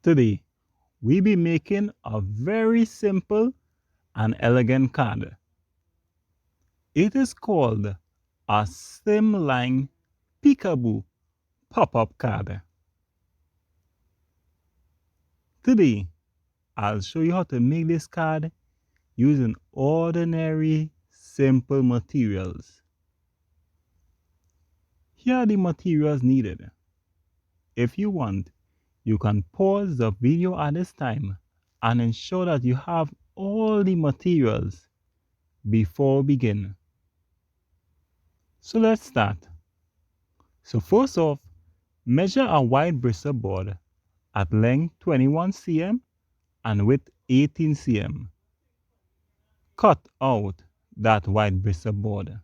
Today, we be making a very simple and elegant card. It is called a Slimline Peekaboo pop-up card. Today, I'll show you how to make this card using ordinary simple materials. Here are the materials needed. If you want, you can pause the video at this time and ensure that you have all the materials before we begin. So let's start. So first off, measure a wide Bristol board at length 21 cm and width 18 cm. Cut out that wide Bristol board.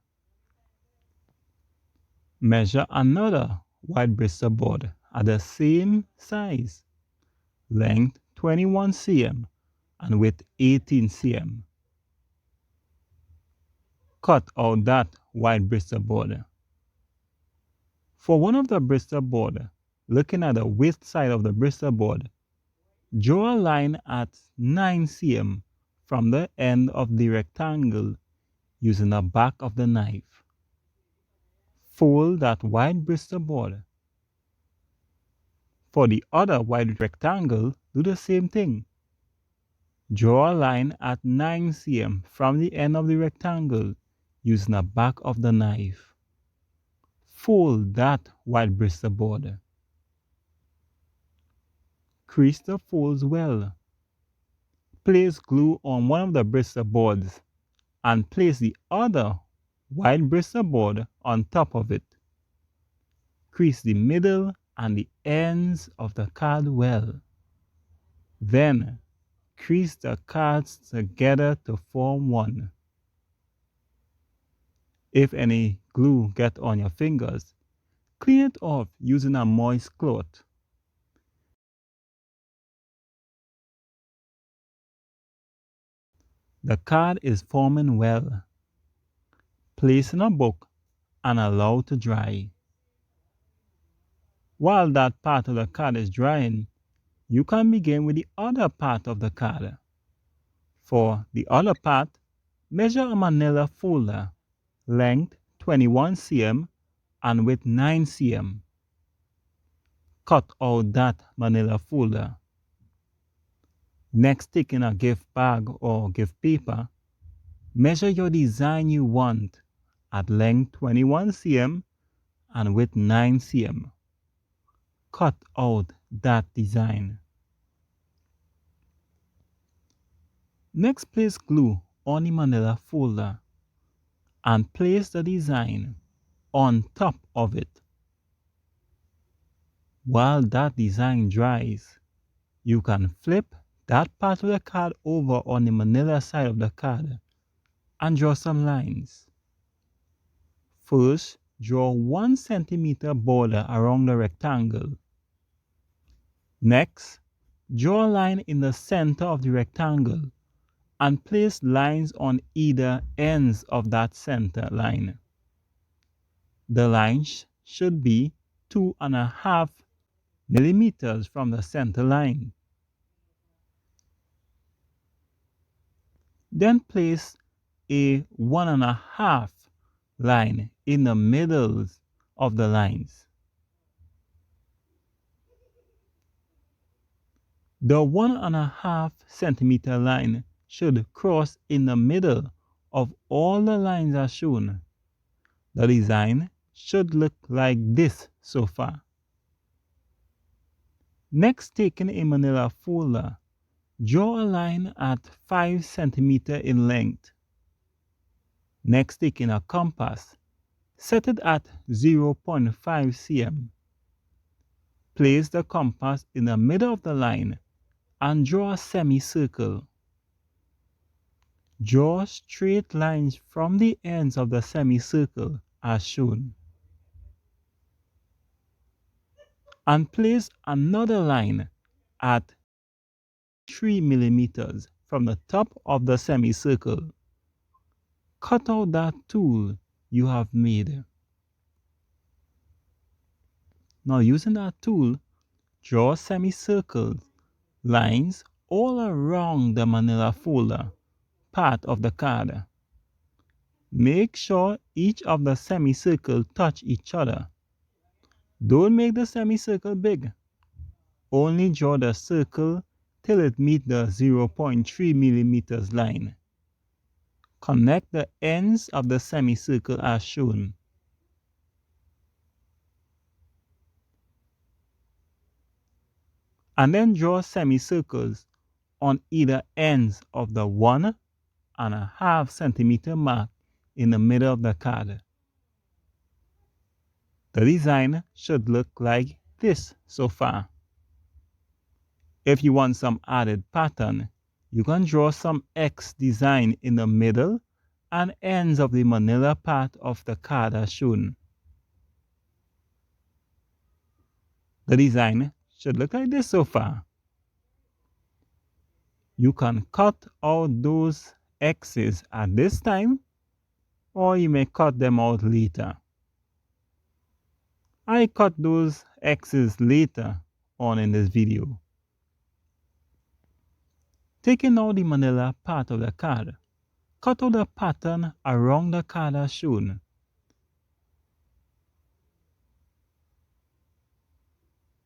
Measure another wide Bristol board at the same size, length 21 cm and width 18 cm. Cut out that wide Bristol board. For one of the Bristol board, looking at the width side of the Bristol board, draw a line at 9 cm from the end of the rectangle using the back of the knife. Fold that wide Bristol board. For the other wide rectangle, do the same thing. Draw a line at 9 cm from the end of the rectangle using the back of the knife. Fold that wide Bristol board. Crease the folds well. Place glue on one of the Bristol boards and place the other wide Bristol board on top of it. Crease the middle and the ends of the card well. Then, crease the cards together to form one. If any glue gets on your fingers, clean it off using a moist cloth. The card is forming well. Place in a book and allow to dry. While that part of the card is drying, you can begin with the other part of the card. For the other part, measure a manila folder, length 21 cm and width 9 cm. Cut out that manila folder. Next, take in a gift bag or gift paper. Measure your design you want at length 21 cm and width 9 cm. Cut out that design. Next, place glue on the manila folder and place the design on top of it. While that design dries, you can flip that part of the card over on the manila side of the card and draw some lines. First, draw 1 cm border around the rectangle. Next, draw a line in the center of the rectangle and place lines on either ends of that center line. The lines should be 2.5 millimeters from the center line. Then place a 1.5 line in the middle of the lines. The 1.5 centimeter line should cross in the middle of all the lines as shown. The design should look like this so far. Next, taking a manila folder, draw a line at 5 cm in length. Next, taking a compass, set it at 0.5 cm. Place the compass in the middle of the line and draw a semicircle. Draw straight lines from the ends of the semicircle as shown. And place another line at 3 millimeters from the top of the semicircle. Cut out that tool you have made. Now using that tool, draw semicircles lines all around the manila folder part of the card. Make sure each of the semicircles touch each other. Don't make the semicircle big. Only draw the circle till it meets the 0.3 millimeters line. Connect the ends of the semicircle as shown. And then draw semicircles on either ends of the 1.5 centimeter mark in the middle of the card. The design should look like this so far. If you want some added pattern, you can draw some X design in the middle and ends of the manila part of the card as shown. The design should look like this so far. You can cut out those X's at this time, or you may cut them out later. I cut those X's later on in this video. Taking out the manila part of the card, cut out the pattern around the card as shown.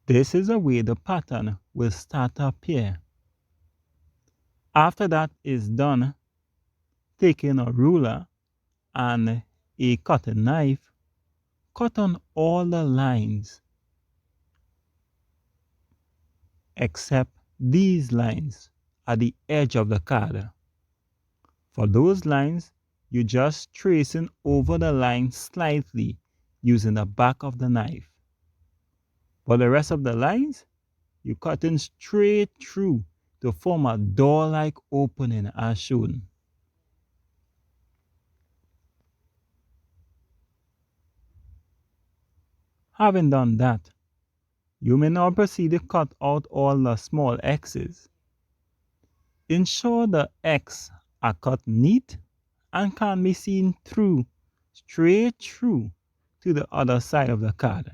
This is the way the pattern will start to appear. After that is done, taking a ruler and a cutting knife, cut on all the lines except these lines at the edge of the card. For those lines, you just tracing over the line slightly using the back of the knife. For the rest of the lines, you cutting straight through to form a door-like opening as shown. Having done that, you may now proceed to cut out all the small X's. Ensure the X are cut neat and can be seen straight through to the other side of the card.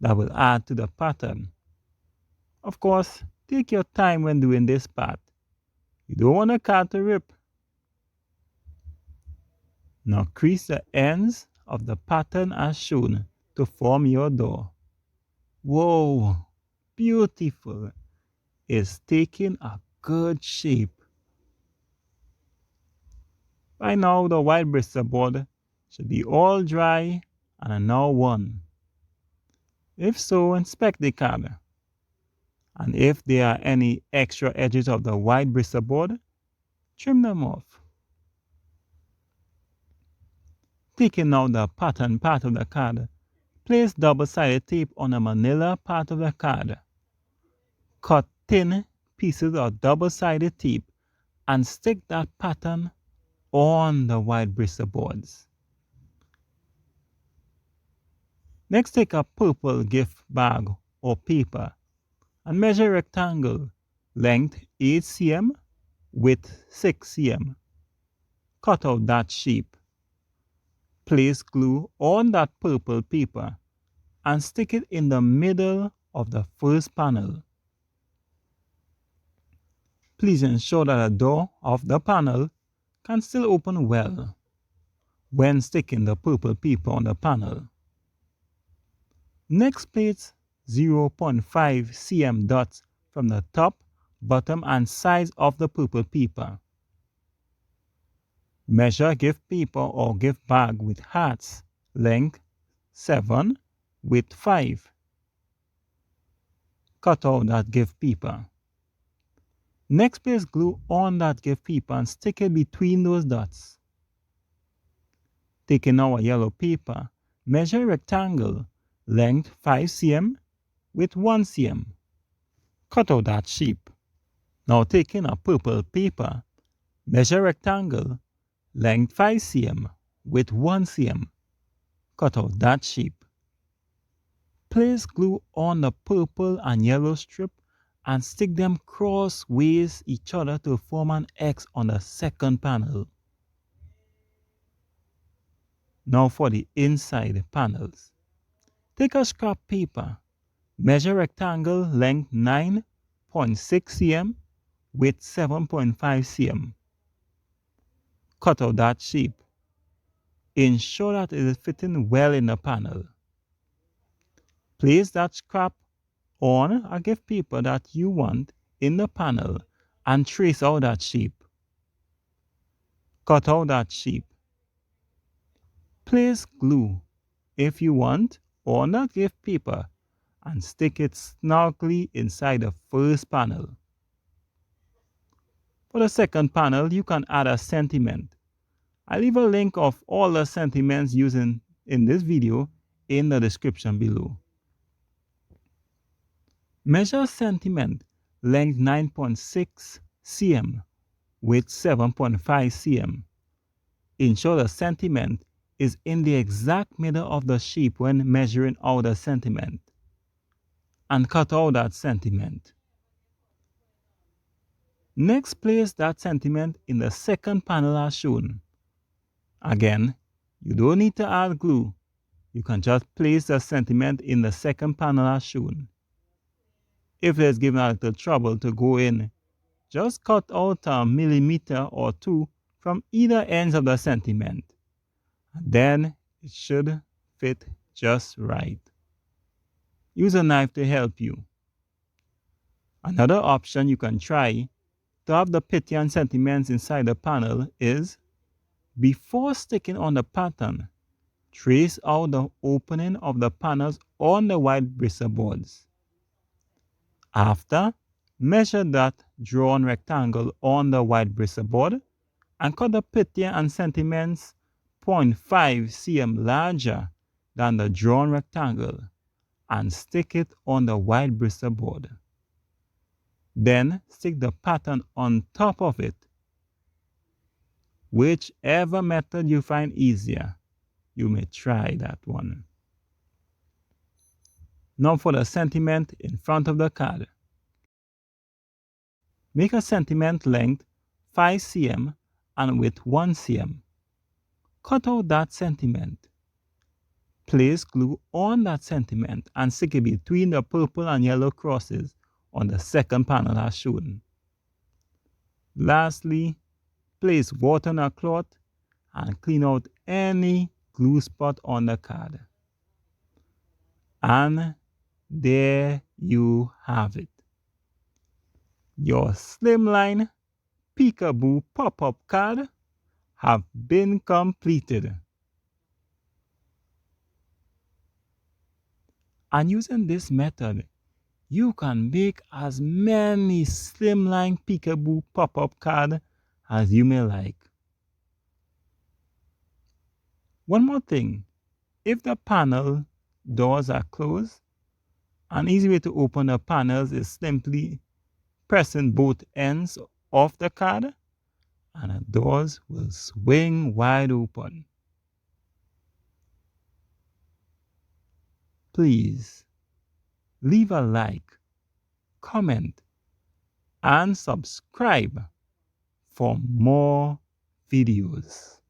That will add to the pattern. Of course, take your time when doing this part. You don't want the card to rip. Now crease the ends of the pattern as shown to form your door. Whoa, beautiful. It's taking a good shape. By now the white Bristol board should be all dry and are now won. If so, inspect the card. And if there are any extra edges of the white Bristol board, trim them off. Taking out the pattern part of the card, place double-sided tape on the manila part of the card. Cut thin pieces of double-sided tape and stick that pattern on the white Bristol boards. Next, take a purple gift bag or paper and measure rectangle, length 8 cm, width 6 cm. Cut out that shape. Place glue on that purple paper and stick it in the middle of the first panel. Please ensure that the door of the panel can still open well when sticking the purple paper on the panel. Next, place 0.5 cm dots from the top, bottom and sides of the purple paper. Measure gift paper or gift bag with hearts, length 7, width 5. Cut out that gift paper. Next, place glue on that gift paper and stick it between those dots. Taking our yellow paper, measure rectangle, length 5 cm, width 1 cm. Cut out that shape. Now taking a purple paper, measure rectangle, length 5 cm, width 1 cm. Cut out that shape. Place glue on the purple and yellow strip and stick them crossways each other to form an X on the second panel. Now for the inside panels. Take a scrap paper, measure rectangle length 9, 0.6 cm with 7.5 cm. Cut out that shape. Ensure that it is fitting well in the panel. Place that scrap on a gift paper that you want in the panel and trace out that shape. Cut out that shape. Place glue, if you want, on the gift paper and stick it snugly inside the first panel. For the second panel, you can add a sentiment. I leave a link of all the sentiments used in this video in the description below. Measure sentiment length 9.6 cm with 7.5 cm. Ensure the sentiment is in the exact middle of the shape when measuring out the sentiment. And cut out that sentiment. Next, place that sentiment in the second panel as shown. Again, you don't need to add glue. You can just place the sentiment in the second panel as shown. If it is given a little trouble to go in, just cut out a millimeter or two from either ends of the sentiment. Then it should fit just right. Use a knife to help you. Another option you can try to have the Pythian sentiments inside the panel is, before sticking on the pattern, trace out the opening of the panels on the white bristle boards. After, measure that drawn rectangle on the white bristle board and cut the Pythian and sentiments 0.5 cm larger than the drawn rectangle and stick it on the white bristle board. Then stick the pattern on top of it. Whichever method you find easier, you may try that one. Now for the sentiment in front of the card. Make a sentiment length 5 cm and width 1 cm. Cut out that sentiment. Place glue on that sentiment and stick it between the purple and yellow crosses on the second panel as shown. Lastly, place water on a cloth and clean out any glue spot on the card. And there you have it. Your Slimline Peekaboo pop-up card have been completed. And using this method, you can make as many Slimline Peekaboo pop-up cards as you may like. One more thing, if the panel doors are closed, an easy way to open the panels is simply pressing both ends of the card and the doors will swing wide open. Please leave a like, comment, and subscribe for more videos.